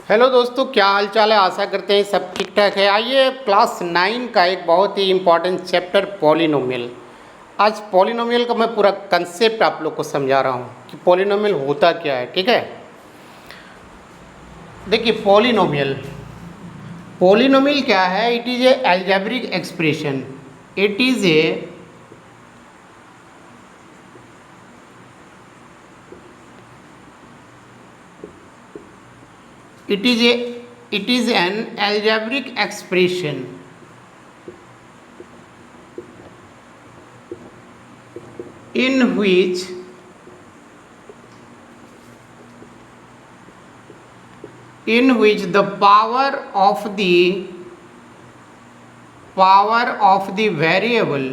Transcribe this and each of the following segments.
Hello दोस्तों, क्या हाल चाल है। आशा करते हैं सब ठीक ठाक है। आइए क्लास 9 का एक बहुत ही इम्पॉर्टेंट चैप्टर पॉलिनोमियल। आज पॉलिनोमियल का मैं पूरा कंसेप्ट आप लोग को समझा रहा हूँ कि पॉलिनोमियल होता क्या है। ठीक है, देखिए पॉलिनोमियल पॉलिनोमियल क्या है। It is a algebraic expression. It is a it is an algebraic expression in which the power of the variable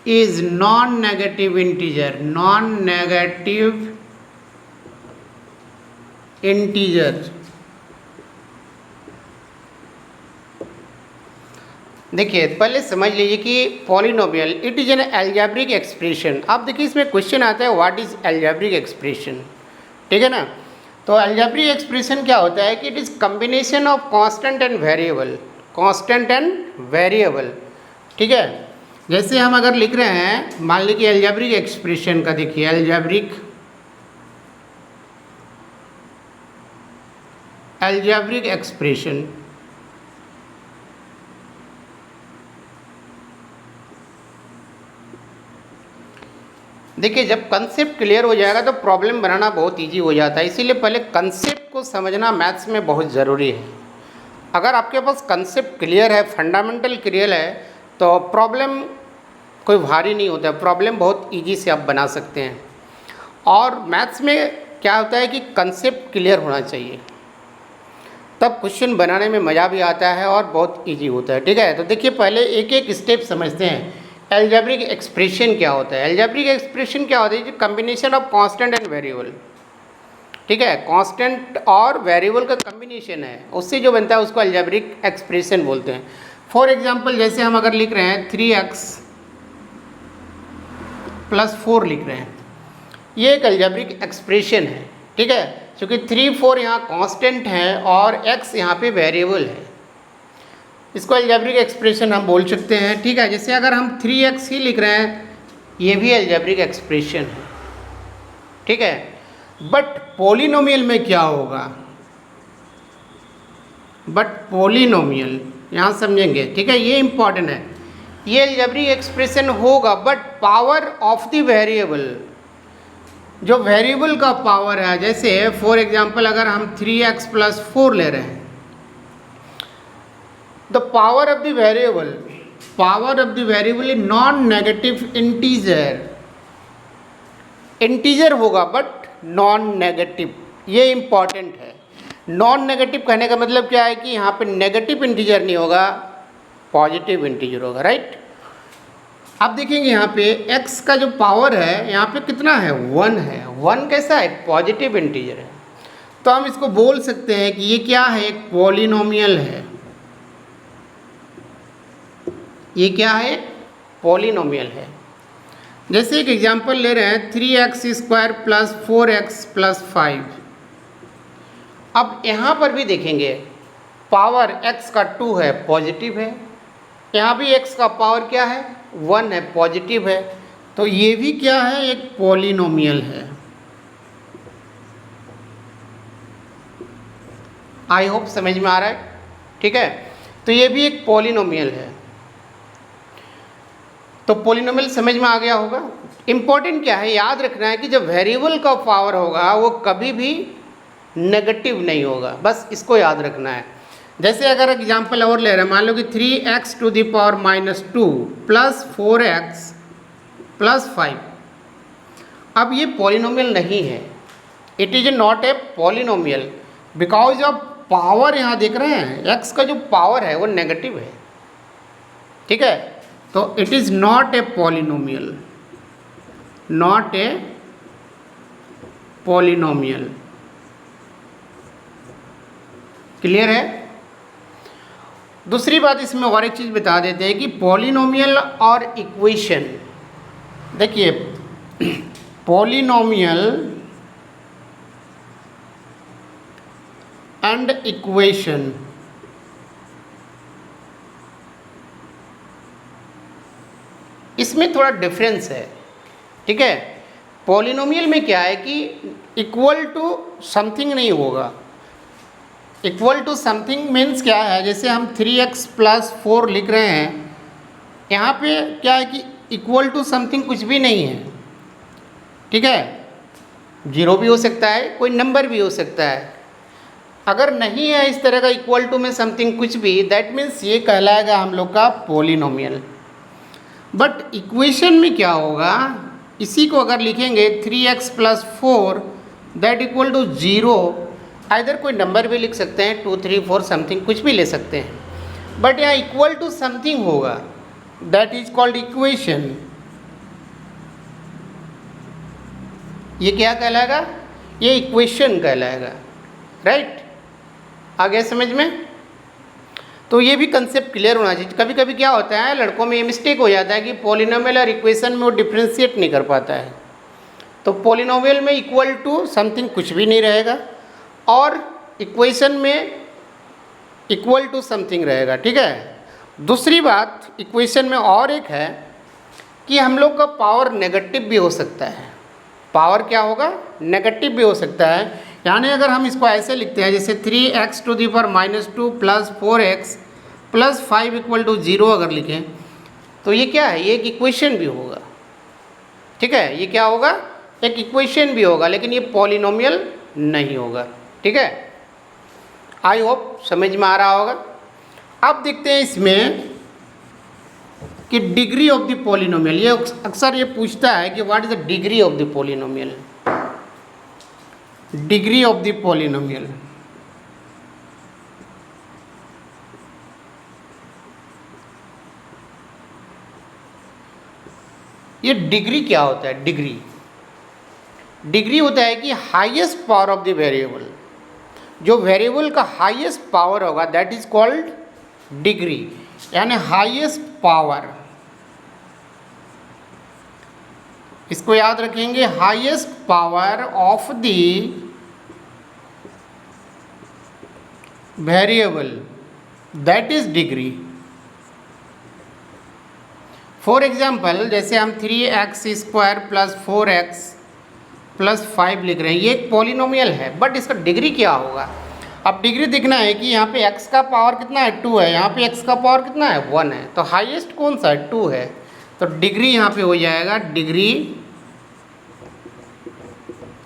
is non-negative integer। देखिए पहले समझ लीजिए कि polynomial it is an algebraic expression. अब देखिए इसमें क्वेश्चन आता है व्हाट इज़ अलजेब्रिक एक्सप्रेशन। ठीक है ना। तो अलजेब्रिक एक्सप्रेशन क्या होता है कि it is combination of constant and variable. ठीक है, जैसे हम अगर लिख रहे हैं, मान लीजिए अलजेब्रिक एक्सप्रेशन का, देखिए अलजेब्रिक एक्सप्रेशन देखिए जब कंसेप्ट क्लियर हो जाएगा तो प्रॉब्लम बनाना बहुत इजी हो जाता है। इसीलिए पहले कंसेप्ट को समझना मैथ्स में बहुत ज़रूरी है। अगर आपके पास कंसेप्ट क्लियर है, फंडामेंटल क्लियर है, तो प्रॉब्लम कोई भारी नहीं होता है। प्रॉब्लम बहुत इजी से आप बना सकते हैं। और मैथ्स में क्या होता है कि कंसेप्ट क्लियर होना चाहिए, तब क्वेश्चन बनाने में मज़ा भी आता है और बहुत इजी होता है। ठीक है, तो देखिए पहले एक एक स्टेप समझते हैं। अलजेब्रिक एक्सप्रेशन क्या होता है। अलजेब्रिक एक्सप्रेशन क्या होता है, जो combination of constant and variable. ठीक है, कांस्टेंट और वेरिएबल का कॉम्बिनेशन है, उससे जो बनता है उसको अलजेब्रिक एक्सप्रेशन बोलते हैं। फॉर एग्जांपल जैसे हम अगर लिख रहे हैं 3x + 4 लिख रहे हैं, ये एक अलजेब्रिक एक्सप्रेशन है। ठीक है, क्योंकि 3, 4 यहाँ कांस्टेंट है और x यहाँ पे वेरिएबल है, इसको अलजेब्रिक एक्सप्रेशन हम बोल सकते हैं। ठीक है, जैसे अगर हम 3x ही लिख रहे हैं, ये भी अलजेब्रिक एक्सप्रेशन है। ठीक है, बट पॉलिनोमियल में क्या होगा, पॉलिनोमियल यहाँ समझेंगे। ठीक है, ये इंपॉर्टेंट है। ये अलजेब्रिक एक्सप्रेशन होगा, but power of the variable, जो वेरिएबल का पावर है, जैसे फॉर एग्जांपल अगर हम 3x + 4 ले रहे हैं, the power of the variable is non negative integer होगा, बट नॉन नेगेटिव। ये इंपॉर्टेंट है। नॉन नेगेटिव कहने का मतलब क्या है कि यहाँ पे नेगेटिव इंटीजर नहीं होगा, पॉजिटिव इंटीजर होगा। राइट। अब देखेंगे यहाँ पे x का जो पावर है यहाँ पे कितना है, 1 है। 1 कैसा है, पॉजिटिव इंटीजर है। तो हम इसको बोल सकते हैं कि ये क्या है, एक पॉलिनोमियल है। ये क्या है, पॉलिनोमियल है। जैसे एक एग्जांपल ले रहे हैं 3x² + 4x + 5। अब यहाँ पर भी देखेंगे पावर x का 2 है, पॉजिटिव है। यहाँ भी x का पावर क्या है, 1 है, पॉजिटिव है। तो ये भी क्या है, एक पॉलिनोमियल है। आई होप समझ में आ रहा है। ठीक है, तो ये भी एक पॉलिनोमियल है। तो पॉलिनोमियल समझ में आ गया होगा। इंपॉर्टेंट क्या है, याद रखना है कि जब वेरिएबल का पावर होगा वो कभी भी नेगेटिव नहीं होगा, बस इसको याद रखना है। जैसे अगर एग्जांपल और ले रहे हैं, मान लो कि 3x to the power -2 + 4x + 5। अब ये पॉलिनोमियल नहीं है, it is not a polynomial, because of power. यहाँ देख रहे हैं x का जो पावर है वो नेगेटिव है। ठीक है, तो it is not a polynomial, clear है। दूसरी बात इसमें और एक चीज़ बता देते हैं कि पॉलिनोमियल और इक्वेशन, देखिए पॉलिनोमियल एंड इक्वेशन। इसमें थोड़ा डिफरेंस है, ठीक है। पॉलिनोमियल में क्या है कि इक्वल टू समथिंग नहीं होगा। इक्वल टू समथिंग मीन्स क्या है, जैसे हम 3x + 4 लिख रहे हैं, यहाँ पे क्या है कि इक्वल टू समथिंग कुछ भी नहीं है, ठीक है। 0 भी हो सकता है, कोई नंबर भी हो सकता है। अगर नहीं है इस तरह का इक्वल टू में समथिंग कुछ भी, दैट मीन्स ये कहलाएगा हम लोग का पॉलिनोमियल। बट इक्वेशन में क्या होगा, इसी को अगर लिखेंगे 3x + 4 that equal to 0, either कोई नंबर भी लिख सकते हैं, 2 3 4 समथिंग कुछ भी ले सकते हैं, बट यहाँ इक्वल टू समथिंग होगा, दैट इज कॉल्ड इक्वेशन। ये क्या कहलाएगा, ये इक्वेशन कहलाएगा, राइट। आ गया समझ में। तो ये भी कंसेप्ट क्लियर होना चाहिए। कभी कभी क्या होता है, लड़कों में ये मिस्टेक हो जाता है कि पॉलिनोमियल और इक्वेशन में वो डिफ्रेंशिएट नहीं कर पाता है। तो पॉलिनोमियल में इक्वल टू समथिंग कुछ भी नहीं रहेगा और इक्वेशन में इक्वल टू समथिंग रहेगा, ठीक है। दूसरी बात इक्वेशन में और एक है कि हम लोग का पावर नेगेटिव भी हो सकता है। पावर क्या होगा, नेगेटिव भी हो सकता है। यानी अगर हम इसको ऐसे लिखते हैं, जैसे 3x⁻² + 4x + 5 = 0 अगर लिखें, तो ये क्या है, ये एक इक्वेशन भी होगा, ठीक है। ये क्या होगा, एक इक्वेशन भी होगा, लेकिन ये पॉलिनोमियल नहीं होगा, ठीक है। आई होप समझ में आ रहा होगा। अब देखते हैं इसमें कि डिग्री ऑफ द पॉलिनोमियल। ये अक्सर ये पूछता है कि what is the degree of the polynomial. Degree of the polynomial, ये डिग्री क्या होता है। डिग्री होता है कि highest power of the variable, जो वेरिएबल का हाईएस्ट पावर होगा दैट इज कॉल्ड डिग्री, यानी हाईएस्ट पावर। इसको याद रखेंगे, highest power of the variable that is degree. For example, जैसे हम 3x² + 4x + 5 लिख रहे हैं, ये एक पॉलिनोमियल है, बट इसका डिग्री क्या होगा। अब डिग्री देखना है कि यहाँ पे x का पावर कितना है, 2 है, यहाँ पे x का पावर कितना है, 1 है, तो हाईएस्ट कौन सा है, 2 है। तो डिग्री यहाँ पे हो जाएगा डिग्री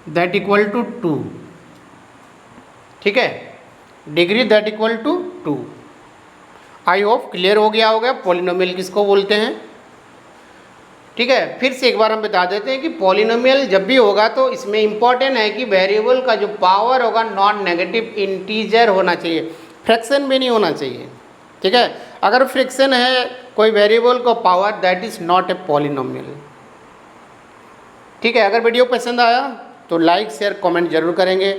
दैट इक्वल टू 2, ठीक है। Degree that equal to 2। I hope clear हो गया होगा पॉलिनोमियल किसको बोलते हैं, ठीक है। फिर से एक बार हम बता देते हैं कि पॉलिनोमियल जब भी होगा तो इसमें इम्पॉर्टेंट है कि वेरिएबल का जो पावर होगा नॉन नेगेटिव इंटीजर होना चाहिए, फ्रैक्शन भी नहीं होना चाहिए, ठीक है। अगर फ्रैक्शन है कोई वेरिएबल का power, that is not a polynomial, ठीक है। अगर वीडियो पसंद आया तो लाइक शेयर कमेंट जरूर करेंगे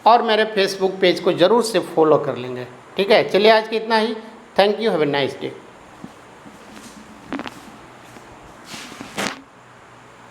और मेरे फेसबुक पेज को ज़रूर से फॉलो कर लेंगे, ठीक है। चलिए आज की इतना ही। Thank you, have a nice day.